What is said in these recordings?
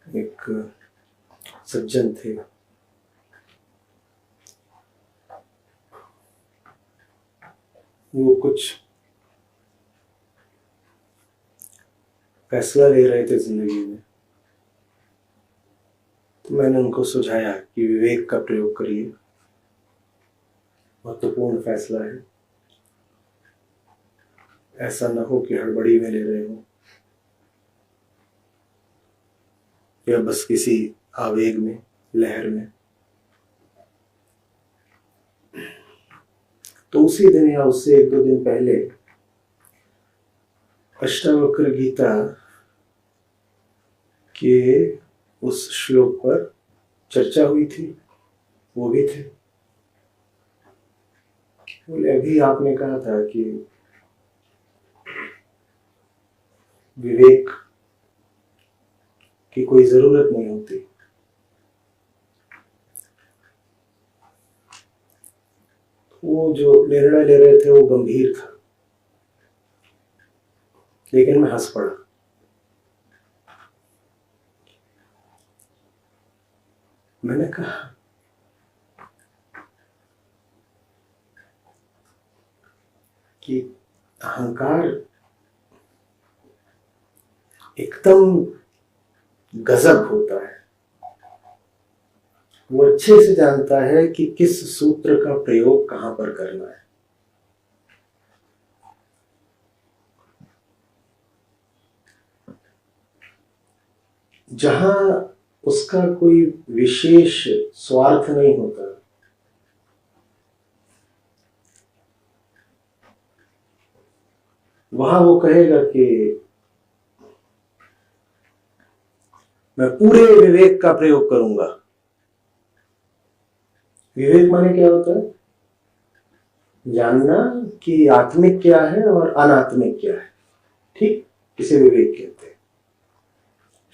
एक सज्जन थे। वो कुछ फैसला ले रहे थे जिंदगी में, तो मैंने उनको सुझाया कि विवेक का प्रयोग करिए, महत्वपूर्ण फैसला है। ऐसा ना हो कि हड़बड़ी में ले रहे हो या बस किसी आवेग में, लहर में। तो उसी दिन या उससे एक दो दिन पहले अष्टावक्र गीता के उस श्लोक पर चर्चा हुई थी, वो भी थे। बोले अभी आपने कहा था कि विवेक की कोई जरूरत नहीं होती। वो जो निर्णय ले रहे थे वो गंभीर था, लेकिन मैं हंस पड़ा। मैंने कहा कि अहंकार एकदम गजब होता है। वो अच्छे से जानता है कि किस सूत्र का प्रयोग कहां पर करना है। जहां उसका कोई विशेष स्वार्थ नहीं होता, वहां वो कहेगा कि मैं पूरे विवेक का प्रयोग करूंगा। विवेक माने क्या होता है? जानना कि आत्मिक क्या है और अनात्मिक क्या है। ठीक, इसे विवेक कहते हैं।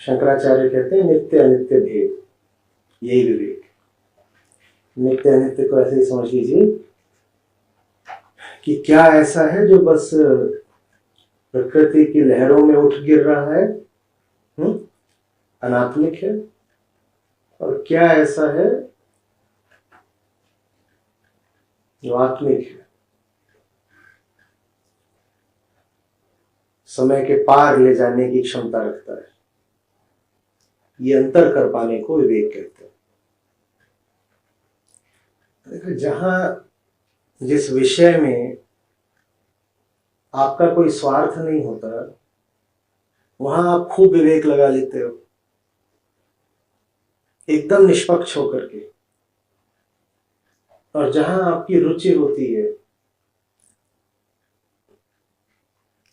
शंकराचार्य कहते हैं नित्य अनित्य भेद, यही विवेक। नित्य अनित्य को ऐसे ही समझ लीजिए कि क्या ऐसा है जो बस प्रकृति की लहरों में उठ गिर रहा है, अनात्मिक है, और क्या ऐसा है जो आत्मिक है, समय के पार ले जाने की क्षमता रखता है। ये अंतर कर पाने को विवेक कहते हैं। देखो, जहां जिस विषय में आपका कोई स्वार्थ नहीं होता, वहां आप खूब विवेक लगा लेते हो, एकदम निष्पक्ष होकर के। और जहां आपकी रुचि होती है,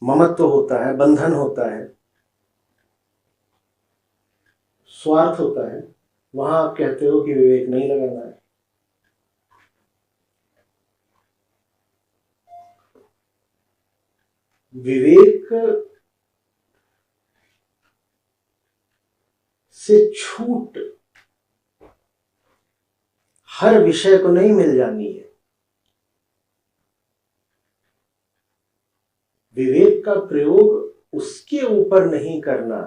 ममत्व होता है, बंधन होता है, स्वार्थ होता है, वहां आप कहते हो कि विवेक नहीं लगाना है। विवेक से छूट हर विषय को नहीं मिल जानी है। विवेक का प्रयोग उसके ऊपर नहीं करना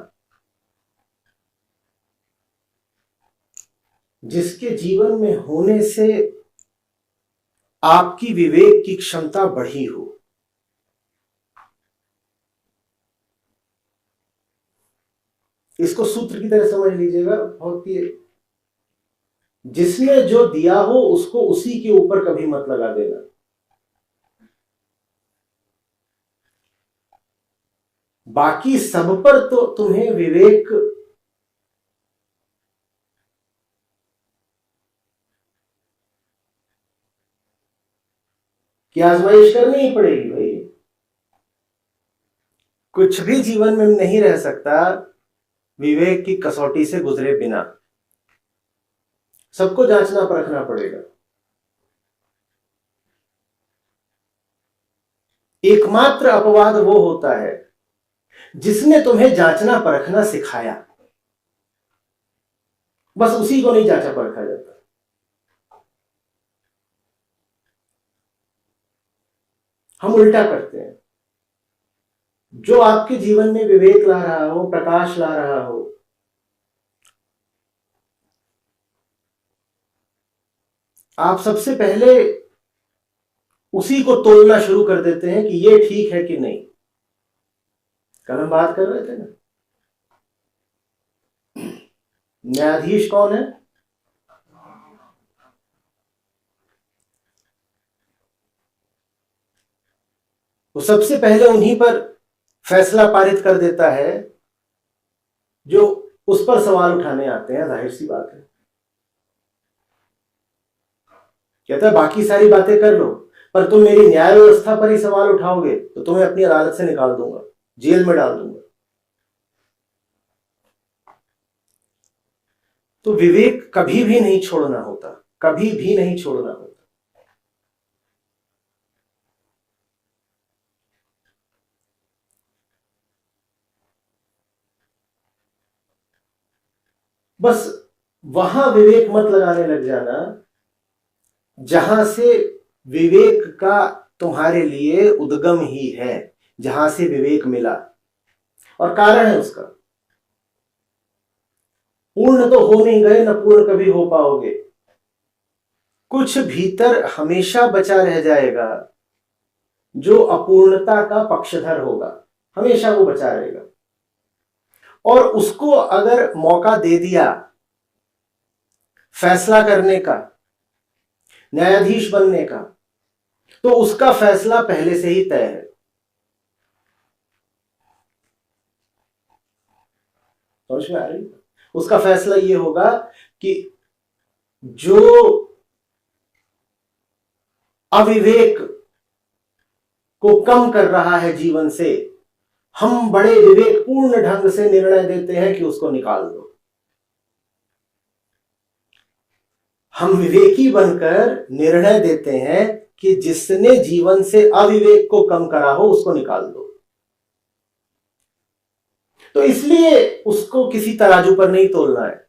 जिसके जीवन में होने से आपकी विवेक की क्षमता बढ़ी हो। इसको सूत्र की तरह समझ लीजिएगा। बहुत ही, जिसने जो दिया हो उसको उसी के ऊपर कभी मत लगा देना। बाकी सब पर तो तुम्हें विवेक की आजमाइश करनी ही पड़ेगी भाई। कुछ भी जीवन में नहीं रह सकता विवेक की कसौटी से गुजरे बिना। सबको जांचना परखना पड़ेगा। एकमात्र अपवाद वो होता है जिसने तुम्हें जांचना परखना सिखाया, बस उसी को नहीं जांचा परखा जाता। हम उल्टा करते हैं। जो आपके जीवन में विवेक ला रहा हो, प्रकाश ला रहा हो, आप सबसे पहले उसी को तोलना शुरू कर देते हैं कि ये ठीक है कि नहीं। कल हम बात कर रहे थे ना, न्यायाधीश कौन है? वो सबसे पहले उन्हीं पर फैसला पारित कर देता है जो उस पर सवाल उठाने आते हैं। जाहिर सी बात है, कहता है बाकी सारी बातें कर लो, पर तुम मेरी न्याय व्यवस्था पर ही सवाल उठाओगे तो तुम्हें अपनी अदालत से निकाल दूंगा, जेल में डाल दूंगा। तो विवेक कभी भी नहीं छोड़ना होता, कभी भी नहीं छोड़ना होता। बस वहां विवेक मत लगाने लग जाना जहां से विवेक का तुम्हारे लिए उद्गम ही है, जहां से विवेक मिला और कारण है उसका। पूर्ण तो हो नहीं गए, न पूर्ण कभी हो पाओगे। कुछ भीतर हमेशा बचा रह जाएगा जो अपूर्णता का पक्षधर होगा, हमेशा वो बचा रहेगा। और उसको अगर मौका दे दिया फैसला करने का, न्यायाधीश बनने का, तो उसका फैसला पहले से ही तय है। समझ में आ रही? उसका फैसला यह होगा कि जो अविवेक को कम कर रहा है जीवन से, हम बड़े विवेकपूर्ण ढंग से निर्णय देते हैं कि उसको निकाल दो। हम विवेकी बनकर निर्णय देते हैं कि जिसने जीवन से अविवेक को कम करा हो उसको निकाल दो। तो इसलिए उसको किसी तराजू पर नहीं तोलना है।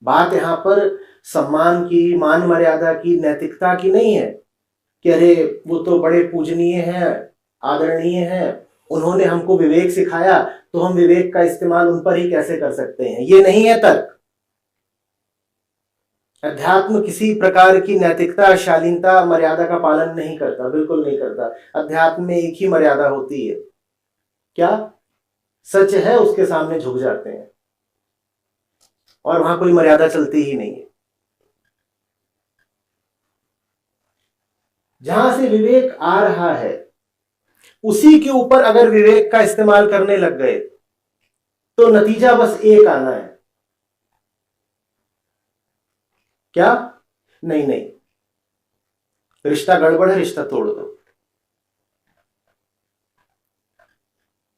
बात यहां पर सम्मान की, मान मर्यादा की, नैतिकता की नहीं है कि अरे वो तो बड़े पूजनीय हैं, आदरणीय हैं, उन्होंने हमको विवेक सिखाया तो हम विवेक का इस्तेमाल उन पर ही कैसे कर सकते हैं। ये नहीं है तर्क। अध्यात्म किसी प्रकार की नैतिकता, शालीनता, मर्यादा का पालन नहीं करता, बिल्कुल नहीं करता। अध्यात्म में एक ही मर्यादा होती है, क्या? सच है उसके सामने झुक जाते हैं और वहां कोई मर्यादा चलती ही नहीं है। जहां से विवेक आ रहा है उसी के ऊपर अगर विवेक का इस्तेमाल करने लग गए तो नतीजा बस एक आना है। क्या? नहीं नहीं, रिश्ता गड़बड़ है, रिश्ता तोड़ दो।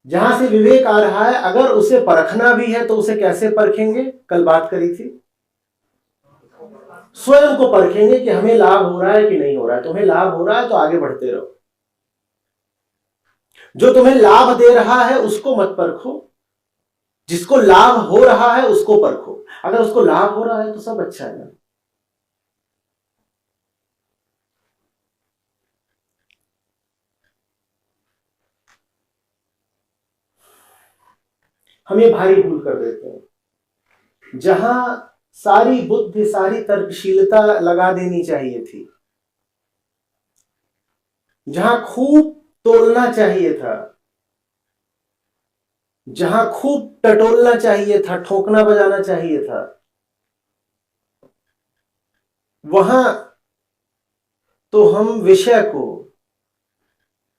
जहां से विवेक आ रहा है अगर उसे परखना भी है तो उसे कैसे परखेंगे? कल बात करी थी, स्वयं को परखेंगे कि हमें लाभ हो रहा है कि नहीं हो रहा है। तुम्हें लाभ हो रहा है तो आगे बढ़ते रहो, जो तुम्हें लाभ दे रहा है उसको मत परखो, जिसको लाभ हो रहा है उसको परखो। अगर उसको लाभ हो रहा है तो सब अच्छा है ना। हम ये भारी भूल कर देते हैं। जहां सारी बुद्धि, सारी तर्कशीलता लगा देनी चाहिए थी, जहां खूब तोलना चाहिए था, जहां खूब टटोलना चाहिए था, ठोकना बजाना चाहिए था, वहां तो हम विषय को,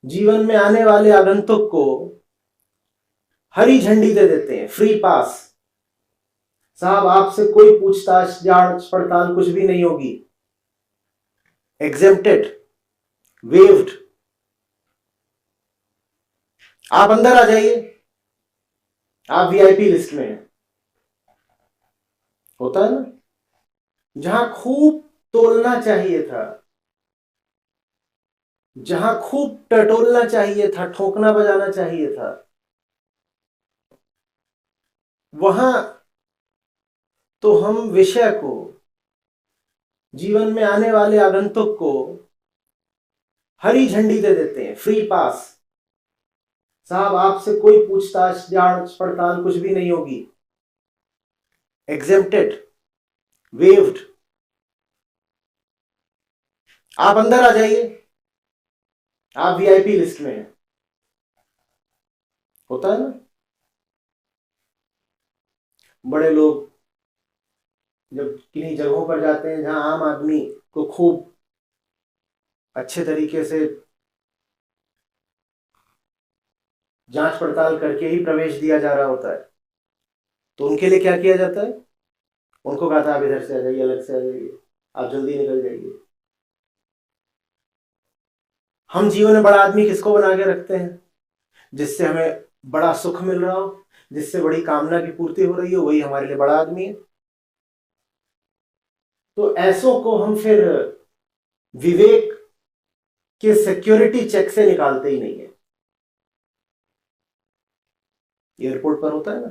जीवन में आने वाले आगंतुक को हरी झंडी दे देते हैं, फ्री पास। साहब आपसे कोई पूछताछ, जांच पड़ताल कुछ भी नहीं होगी, एग्जेम्प्टेड, वेव्ड, आप अंदर आ जाइए, आप वीआईपी लिस्ट में हैं। होता है ना? जहां खूब तोलना चाहिए था, जहां खूब टटोलना चाहिए था, ठोकना बजाना चाहिए था, वहां तो हम विषय को, जीवन में आने वाले आगंतुक को हरी झंडी दे देते हैं, फ्री पास। साहब आपसे कोई पूछताछ, जांच पड़ताल कुछ भी नहीं होगी, एग्जेम्प्टेड, वेव्ड, आप अंदर आ जाइए, आप वीआईपी लिस्ट में हैं। होता है ना, बड़े लोग जब किन्हीं जगहों पर जाते हैं जहां आम आदमी को खूब अच्छे तरीके से जांच पड़ताल करके ही प्रवेश दिया जा रहा होता है, तो उनके लिए क्या किया जाता है? उनको कहा था आप इधर से आ जाइए, अलग से आ जाइए, आप जल्दी निकल जाइए। हम जीवन में बड़ा आदमी किसको बना के रखते हैं? जिससे हमें बड़ा सुख मिल रहा हो, जिससे बड़ी कामना की पूर्ति हो रही हो, वही हमारे लिए बड़ा आदमी है। तो ऐसों को हम फिर विवेक के सिक्योरिटी चेक से निकालते ही नहीं है। एयरपोर्ट पर होता है ना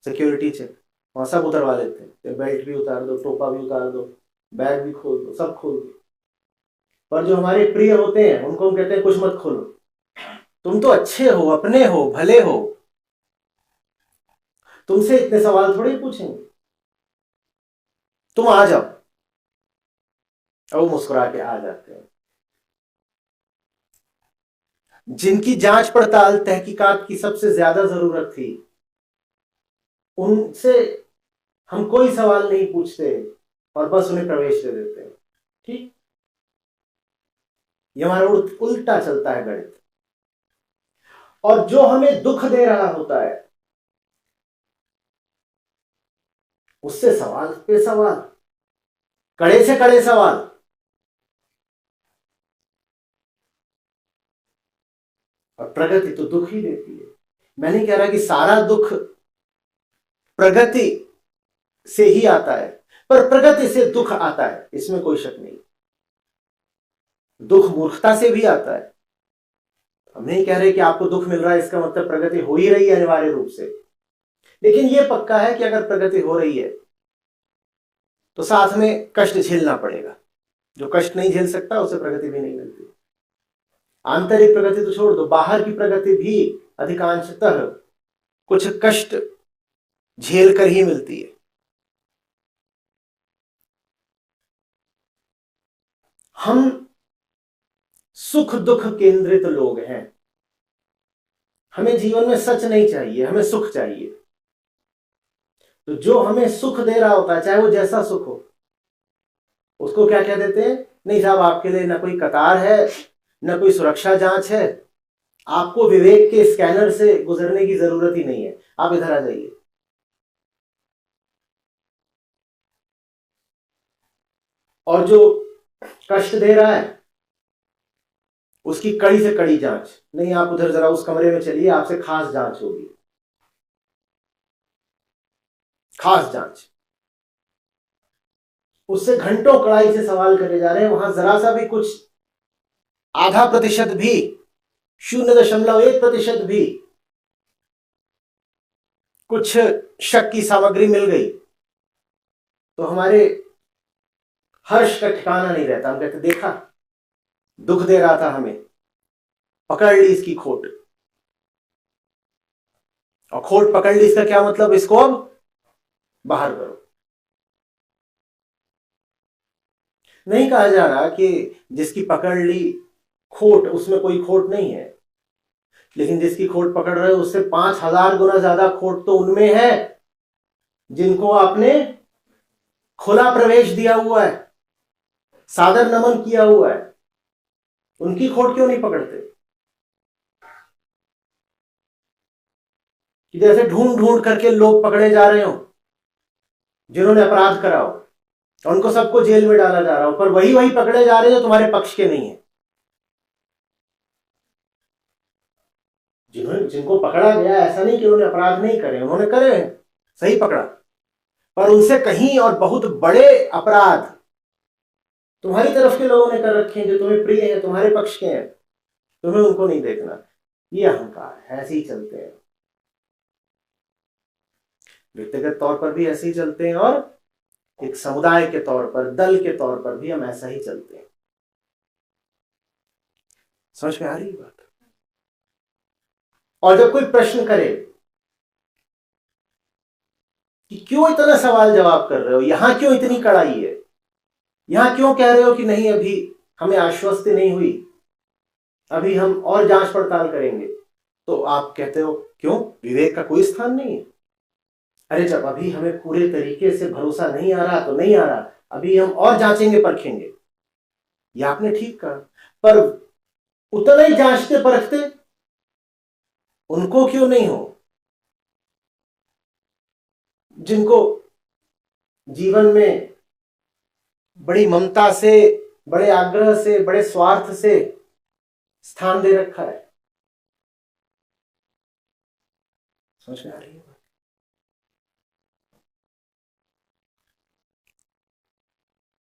सिक्योरिटी चेक, वहां सब उतरवा लेते हैं, बेल्ट भी उतार दो, टोपा भी उतार दो, बैग भी खोल दो, सब खोल दो। पर जो हमारे प्रिय होते हैं उनको हम कहते हैं कुछ मत खोलो, तुम तो अच्छे हो, अपने हो, भले हो, तुमसे इतने सवाल थोड़े पूछेंगे, तुम आ जाओ। और वो मुस्कुरा के आ जाते हैं। जिनकी जांच पड़ताल तहकीकात की सबसे ज्यादा जरूरत थी, उनसे हम कोई सवाल नहीं पूछते और बस उन्हें प्रवेश दे देते हैं। ठीक, ये हमारा उल्टा चलता है गणित। और जो हमें दुख दे रहा होता है उससे सवाल पे सवाल, कड़े से कड़े सवाल। और प्रगति तो दुख ही देती है। मैं नहीं कह रहा कि सारा दुख प्रगति से ही आता है, पर प्रगति से दुख आता है, इसमें कोई शक नहीं। दुख मूर्खता से भी आता है। हम नहीं कह रहे कि आपको दुख मिल रहा है इसका मतलब प्रगति हो ही रही है अनिवार्य रूप से, लेकिन यह पक्का है कि अगर प्रगति हो रही है तो साथ में कष्ट झेलना पड़ेगा। जो कष्ट नहीं झेल सकता उसे प्रगति भी नहीं मिलती। आंतरिक प्रगति तो छोड़ दो, बाहर की प्रगति भी अधिकांशतः कुछ कष्ट झेल कर ही मिलती है। हम सुख दुख केंद्रित लोग हैं। हमें जीवन में सच नहीं चाहिए, हमें सुख चाहिए। तो जो हमें सुख दे रहा होता है, चाहे वो जैसा सुख हो, उसको क्या कह देते हैं? नहीं साहब, आपके लिए ना कोई कतार है, ना कोई सुरक्षा जांच है, आपको विवेक के स्कैनर से गुजरने की जरूरत ही नहीं है, आप इधर आ जाइए। और जो कष्ट दे रहा है उसकी कड़ी से कड़ी जांच, नहीं आप उधर जरा उस कमरे में चलिए, आपसे खास जांच होगी, खास जांच। उससे घंटों कड़ाई से सवाल करे जा रहे हैं, वहां जरा सा भी कुछ आधा प्रतिशत भी, 0.1% भी कुछ शक की सामग्री मिल गई तो हमारे हर्ष का ठिकाना नहीं रहता। हम कहते देखा, दुख दे रहा था हमें, पकड़ ली इसकी खोट। और खोट पकड़ ली इसका क्या मतलब? इसको अब बाहर करो। नहीं कहा जा रहा कि जिसकी पकड़ ली खोट उसमें कोई खोट नहीं है, लेकिन जिसकी खोट पकड़ रहे हो उससे 5000 गुना ज्यादा खोट तो उनमें है जिनको आपने खुला प्रवेश दिया हुआ है, सादर नमन किया हुआ है। उनकी खोट क्यों नहीं पकड़ते? कि जैसे ढूंढ ढूंढ करके लोग पकड़े जा रहे हो जिन्होंने अपराध करा हो, और उनको सबको जेल में डाला जा रहा हो, पर वही वही पकड़े जा रहे हैं जो तुम्हारे पक्ष के नहीं है। जिनको पकड़ा गया, ऐसा नहीं कि उन्होंने अपराध नहीं करे, उन्होंने करे हैं, सही पकड़ा, पर उनसे कहीं और बहुत बड़े अपराध तुम्हारी तरफ के लोगों ने कर रखे हैं जो तुम्हें प्रिय है, तुम्हारे पक्ष के हैं, तुम्हें उनको नहीं देखना। ये अहंकार है, ऐसे ही चलते हैं। व्यक्तिगत तौर पर भी ऐसे ही चलते हैं और एक समुदाय के तौर पर, दल के तौर पर भी हम ऐसा ही चलते हैं। समझ में आ रही बात? और जब कोई प्रश्न करे कि क्यों इतना सवाल जवाब कर रहे हो, यहां क्यों इतनी कड़ाई है, यहां क्यों कह रहे हो कि नहीं अभी हमें आश्वस्ति नहीं हुई, अभी हम और जांच पड़ताल करेंगे? तो आप कहते हो क्यों, विवेक का कोई स्थान नहीं है? अरे जब अभी हमें पूरे तरीके से भरोसा नहीं आ रहा तो नहीं आ रहा, अभी हम और जांचेंगे परखेंगे। ये आपने ठीक कहा, पर उतना ही जांचते परखते उनको क्यों नहीं हो जिनको जीवन में बड़ी ममता से, बड़े आग्रह से, बड़े स्वार्थ से स्थान दे रखा है। समझ में आ रही है?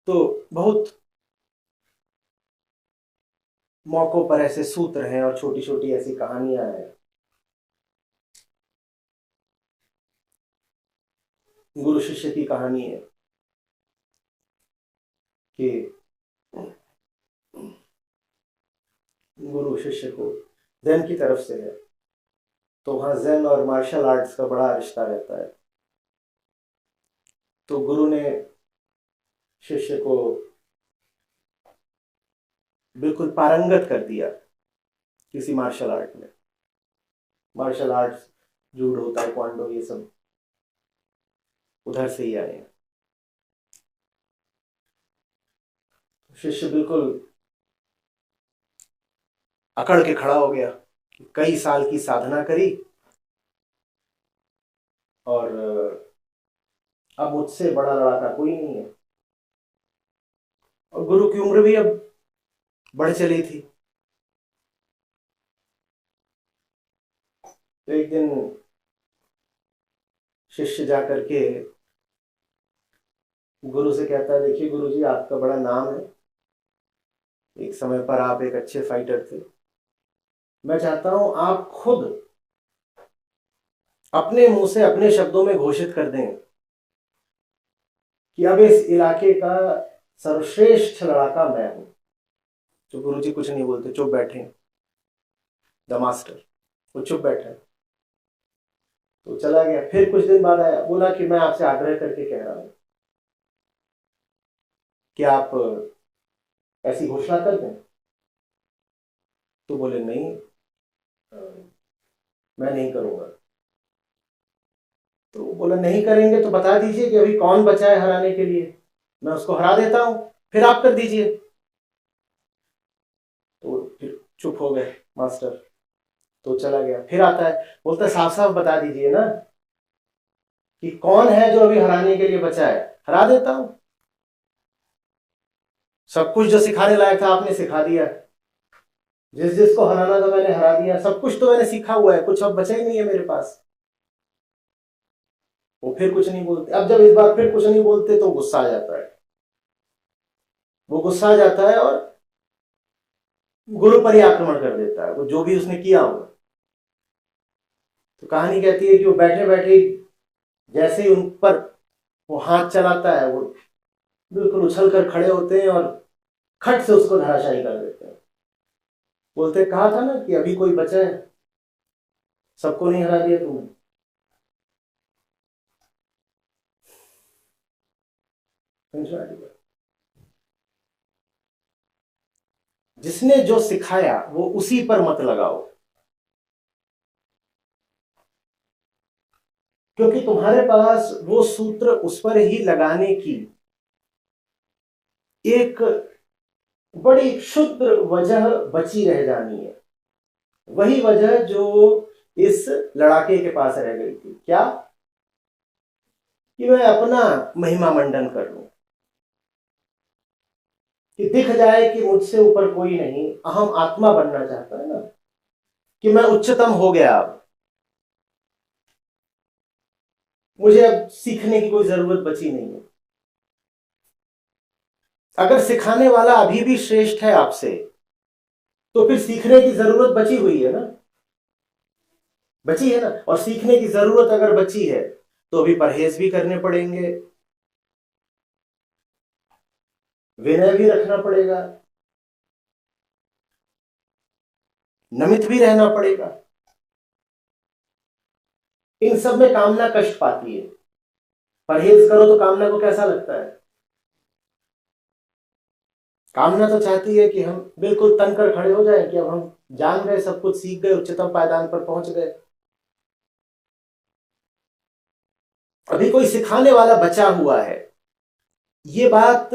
तो बहुत मौकों पर ऐसे सूत्र हैं और छोटी छोटी ऐसी कहानियां हैं। गुरु शिष्य की कहानी है कि गुरु शिष्य को जैन की तरफ से है, तो वहां जैन और मार्शल आर्ट्स का बड़ा रिश्ता रहता है। तो गुरु ने शिष्य को बिल्कुल पारंगत कर दिया किसी मार्शल आर्ट में। मार्शल आर्ट्स, जूडो, ताइक्वांडो, ये सब उधर से ही आए हैं। शिष्य बिल्कुल अकड़ के खड़ा हो गया। कई साल की साधना करी और अब मुझसे बड़ा लड़ाका कोई नहीं है। और गुरु की उम्र भी अब बढ़ चली थी। तो एक दिन शिष्य जाकर के गुरु से कहता है, देखिए गुरु जी, आपका बड़ा नाम है, एक समय पर आप एक अच्छे फाइटर थे, मैं चाहता हूं आप खुद अपने मुंह से अपने शब्दों में घोषित कर दें कि अब इस इलाके का सर्वश्रेष्ठ लड़ाका मैं हूं। तो गुरु जी कुछ नहीं बोलते, चुप बैठे। द मास्टर वो चुप बैठा। तो चला गया। फिर कुछ दिन बाद आया, बोला कि मैं आपसे आग्रह करके कह रहा हूं कि आप ऐसी घोषणा कर दें। तो बोले नहीं, मैं नहीं करूंगा। तो बोला नहीं करेंगे तो बता दीजिए कि अभी कौन बचा है हराने के लिए, मैं उसको हरा देता हूं, फिर आप कर दीजिए। तो फिर चुप हो गए मास्टर। तो चला गया। फिर आता है, बोलता साफ साफ बता दीजिए ना कि कौन है जो अभी हराने के लिए बचा है, हरा देता हूं। सब कुछ जो सिखाने लायक था आपने सिखा दिया, जिस जिसको हराना था मैंने हरा दिया, सब कुछ तो मैंने सीखा हुआ है, कुछ अब बचा ही नहीं है मेरे पास। वो फिर कुछ नहीं बोलते। अब जब इस बार फिर कुछ नहीं बोलते तो गुस्सा आ जाता है। वो गुस्सा आ जाता है और गुरु पर ही आक्रमण कर देता है, वो जो भी उसने किया होगा। तो कहानी कहती है कि वो बैठे बैठे जैसे ही उन पर वो हाथ चलाता है, वो बिल्कुल उछल कर खड़े होते हैं और खट से उसको धराशायी कर देते हैं। बोलते कहा था ना कि अभी कोई बचा है, सबको नहीं हरा दिया तुमने। जिसने जो सिखाया वो उसी पर मत लगाओ, क्योंकि तुम्हारे पास वो सूत्र उस पर ही लगाने की एक बड़ी क्षुद्र वजह बची रह जानी है। वही वजह जो इस लड़ाके के पास रह गई थी। क्या? कि मैं अपना महिमा मंडन कर लूं, कि दिख जाए कि मुझसे ऊपर कोई नहीं। अहम आत्मा बनना चाहता है ना, कि मैं उच्चतम हो गया, अब मुझे अब सीखने की कोई जरूरत बची नहीं है। अगर सिखाने वाला अभी भी श्रेष्ठ है आपसे, तो फिर सीखने की जरूरत बची हुई है ना, बची है ना। और सीखने की जरूरत अगर बची है तो अभी परहेज भी करने पड़ेंगे, विनय भी रखना पड़ेगा, नमित भी रहना पड़ेगा। इन सब में कामना कष्ट पाती है। परहेज करो तो कामना को कैसा लगता है? कामना तो चाहती है कि हम बिल्कुल तनकर खड़े हो जाएं कि अब हम जान गए, सब कुछ सीख गए, उच्चतम पायदान पर पहुंच गए। अभी कोई सिखाने वाला बचा हुआ है, ये बात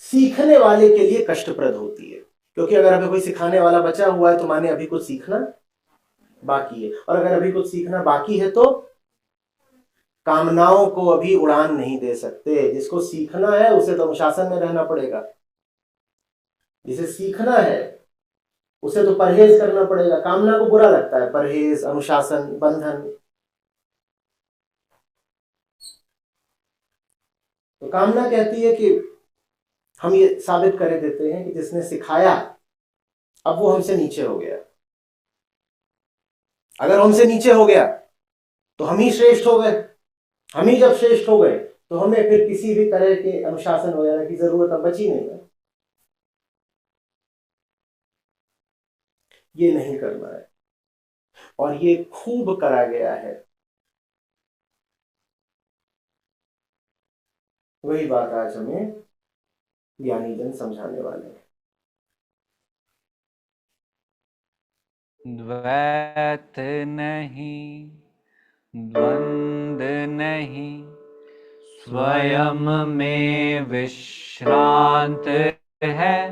सीखने वाले के लिए कष्टप्रद होती है, क्योंकि अगर अभी कोई सिखाने वाला बचा हुआ है तो माने अभी कुछ सीखना बाकी है, और अगर अभी कुछ सीखना बाकी है तो कामनाओं को अभी उड़ान नहीं दे सकते। जिसको सीखना है उसे तो अनुशासन में रहना पड़ेगा, जिसे सीखना है उसे तो परहेज करना पड़ेगा। कामना को बुरा लगता है परहेज, अनुशासन, बंधन। तो कामना कहती है कि हम ये साबित कर देते हैं कि जिसने सिखाया अब वो हमसे नीचे हो गया। अगर हमसे नीचे हो गया तो हम ही श्रेष्ठ हो गए। हम ही जब श्रेष्ठ हो गए तो हमें फिर किसी भी तरह के अनुशासन वगैरह की जरूरत अब बची नहीं है। ये नहीं करना है, और ये खूब करा गया है। वही बात आज हमें ज्ञानी जन समझाने वाले हैं। द्वैत नहीं, द्वंद नहीं, स्वयं में विश्रांत है।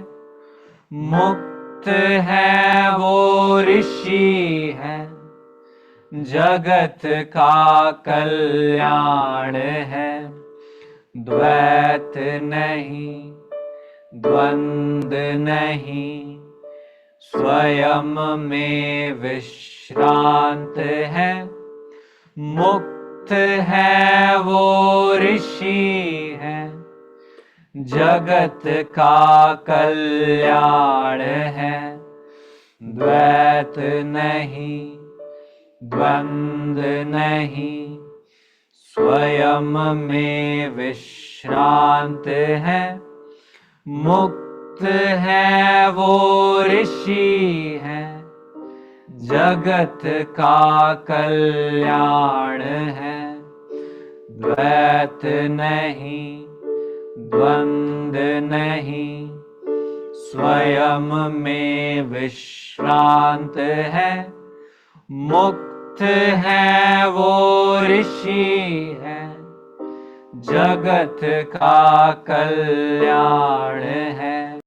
मुक्त है वो ऋषि है, जगत का कल्याण है। द्वैत नहीं, द्वंद नहीं, स्वयं में विश्रांत है। मुक्त है वो ऋषि है, जगत का कल्याण है। द्वैत नहीं, द्वंद नहीं, स्वयं में विश्रांत है। मुक्त है वो ऋषि है, जगत का कल्याण है। द्वैत नहीं, द्वंद नहीं, स्वयं में विश्रांत है। मुक्त है वो ऋषि है, जगत का कल्याण है।